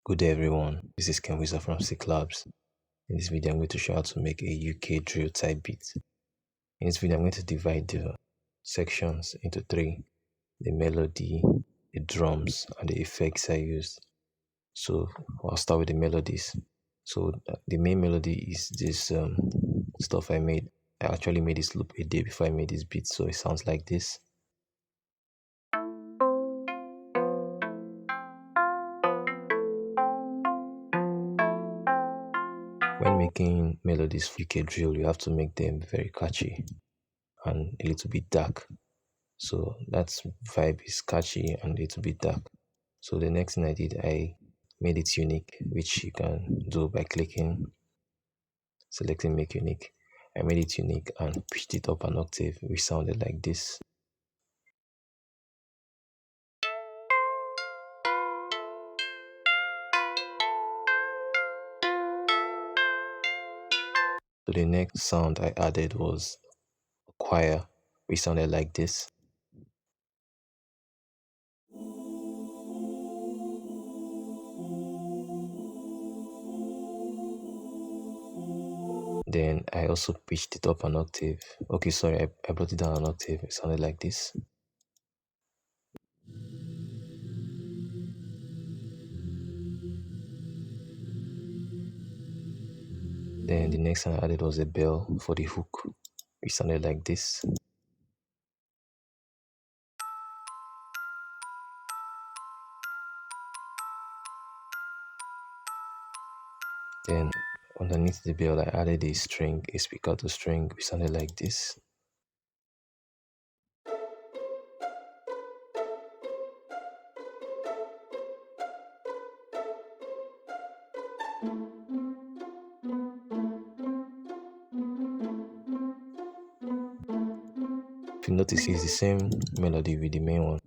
Good day everyone, this is Kenwiza from Xiqlabs. In this video I'm going to show how to make a UK drill type beat. In this video I'm going to divide the sections into three: the melody, the drums, and the effects I used. So I'll start with the melodies. So the main melody is this stuff I made. I actually made this loop a day before I made this beat, so it sounds like this. When making melodies for UK drill, you have to make them very catchy and a little bit dark. So that vibe is catchy and a little bit dark. So the next thing I did, I made it unique, which you can do by selecting make unique. I made it unique and pitched it up an octave, which sounded like this. So the next sound I added was a choir, which sounded like this. Then I also pitched it up an octave. Okay, sorry, I brought it down an octave. It sounded like this. Then the next one I added was a bell for the hook, which sounded like this. Then underneath the bell I added a string, a spiccato string, which sounded like this. If you notice, it's the same melody with the main one.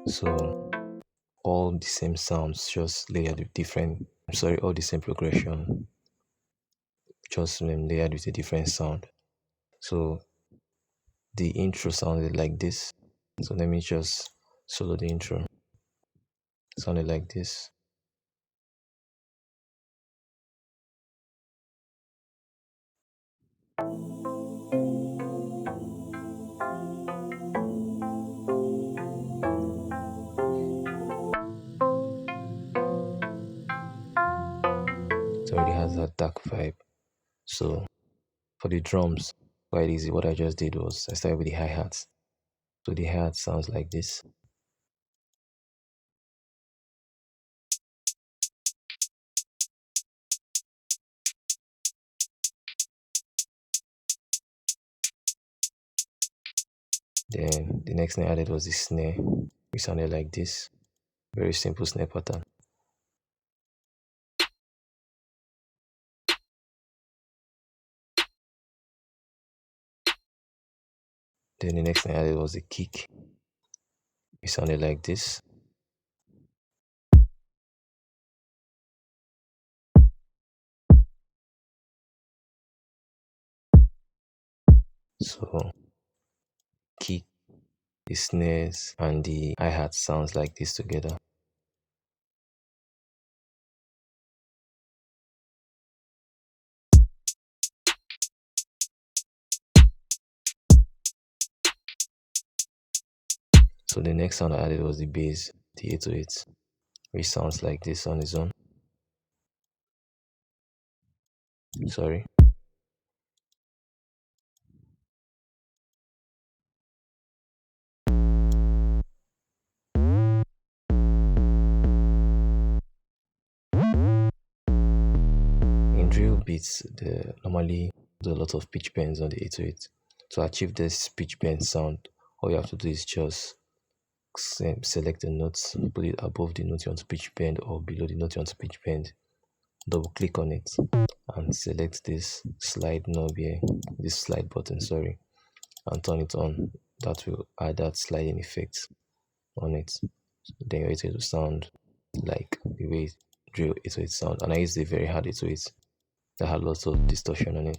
So all the same sounds, just layered with different, all the same progression, just layered with a different sound. So the intro sounded like this. So let me just solo the intro. It sounded like this. It already has that dark vibe. So for the drums, quite easy. What I just did was I started with the hi-hats. So the hi-hat sounds like this. Then the next thing I added was the snare, which sounded like this. Very simple snare pattern. Then the next thing I added was the kick. It sounded like this. So kick, the snares, and the hi-hat sounds like this together. So the next sound I added was the bass, the 808, which sounds like this on its own. Sorry. In drill beats, they normally do a lot of pitch bends on the 808. To achieve this pitch bend sound, all you have to do is just select the notes, put it above the note you want to pitch bend or below the note you want to pitch bend. Double click on it and select this slide knob here, this slide button, sorry, and turn it on. That will add that sliding effect on it. Then your 808 will sound like the way drill 808 sound. And I used a very hard 808 that had lots of distortion on it,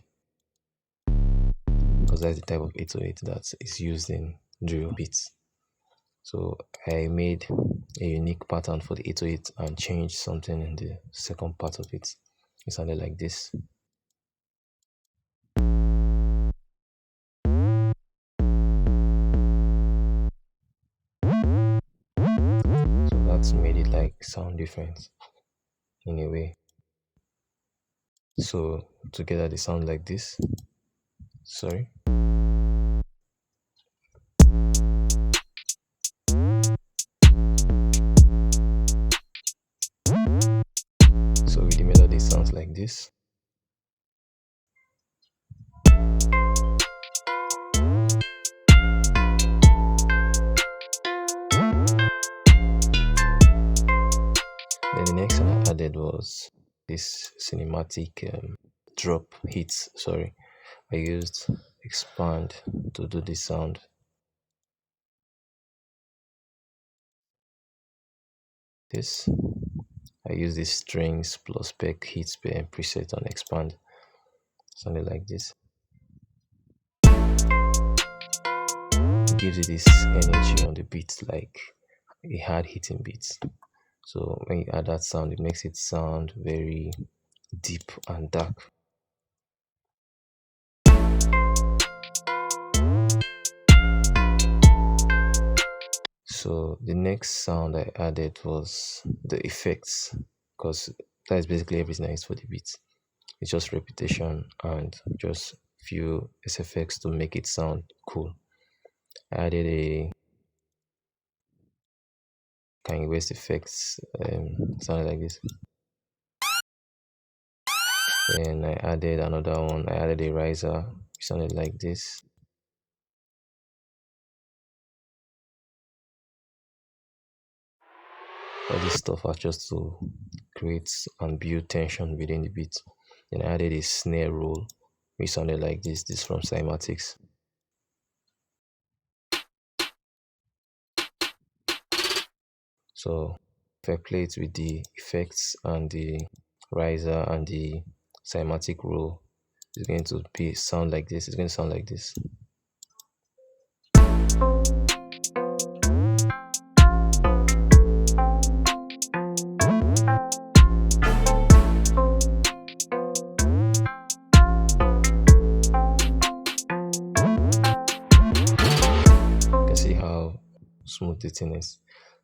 because that's the type of 808 that is used in drill beats. So I made a unique pattern for the 808 and changed something in the second part of it. It sounded like this. So that's made it like sound different in a way. So together they sound like this. Sorry. So with the melody it sounds like this. Then the next one I added was this cinematic drop hits. Sorry, I used expand to do this sound. This I use this strings plus spec hits preset on expand. Something like this. It gives it this energy on the beat, like a hard hitting beat. So when you add that sound, it makes it sound very deep and dark. So the next sound I added was the effects, because that is basically everything I use for the beat. It's just repetition and just few SFX to make it sound cool. I added a Kenwiza effects, sounded like this. Then I added another one. I added a riser, sounded like this. All this stuff was just to create and build tension within the beat. Then I added a snare roll, which sounded like this. This from cymatics. So if I play it with the effects and the riser and the cymatic roll, it's going to be sound like this. It's going to sound like this. You can see how smooth the thing is.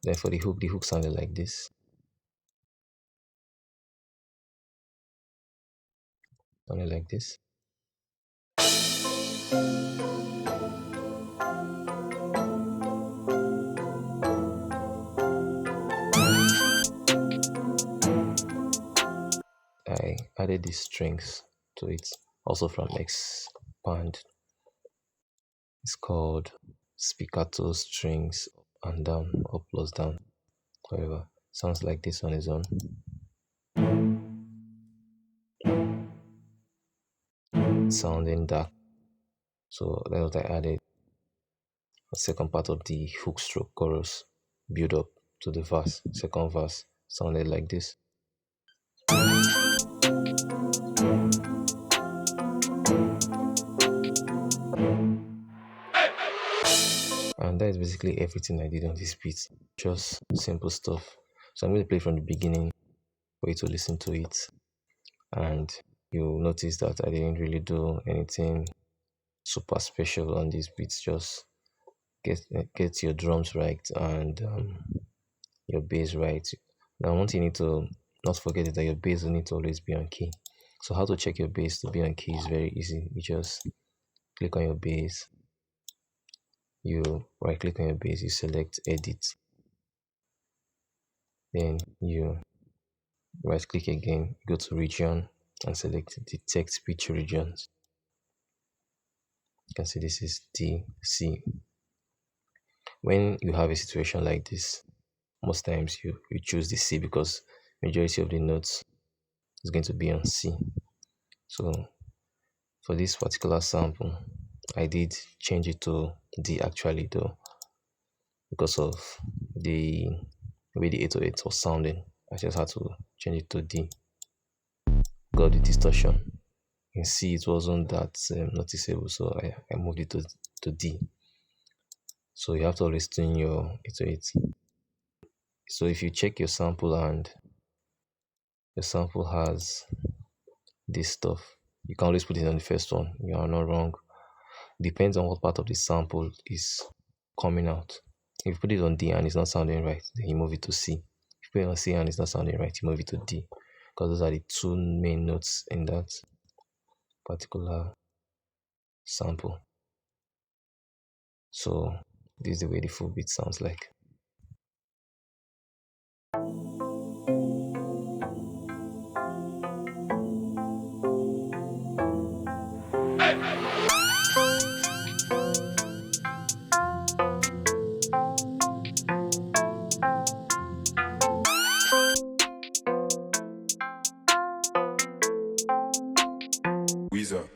Then for the hook sounded like this. Sounded like this. I added these strings to it, also from Expand. It's called spiccato strings and down, up plus down. However, sounds like this on its own. Sounding dark. So that's what I added. The second part of the hook stroke chorus build up to the verse. Second verse sounded like this. And that is basically everything I did on this beat. Just simple stuff. So I'm going to play from the beginning for you to listen to it. And you'll notice that I didn't really do anything super special on these beats. Just get your drums right and your bass right. Now one thing you need to not forget is that your bass will need to always be on key. So how to check your bass to be on key is very easy. You just click on your bass, you right click on your bass, you select edit, then you right click again, go to region and select detect pitch regions. You can see this is D, C. When you have a situation like this, most times you choose the C because majority of the notes is going to be on C. So for this particular sample, I did change it to D actually though, because of the way the 808 was sounding. I just had to change it to D. Got the distortion. In C it wasn't that noticeable, so I moved it to D. So you have to always tune your into it. So if you check your sample and your sample has this stuff, you can always put it on the first one. You are not wrong. Depends on what part of the sample is coming out. If you put it on D and it's not sounding right, then you move it to C. If you put it on C and it's not sounding right, you move it to D. Because those are the two main notes in that particular sample. So this is the way the full beat sounds like. Weezer,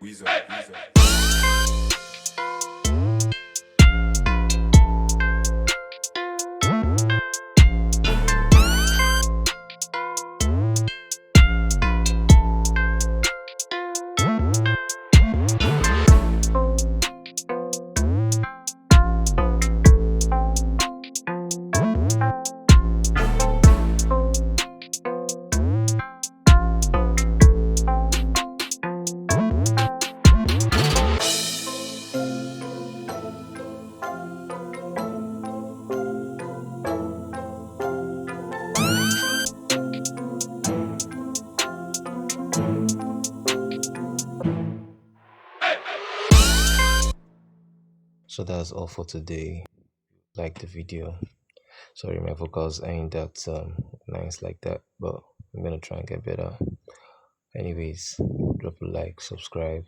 Weezer, Weezer. So that's all for today. Like the video. Sorry, my vocals ain't that nice like that, but I'm gonna try and get better. Anyways, drop a like, subscribe,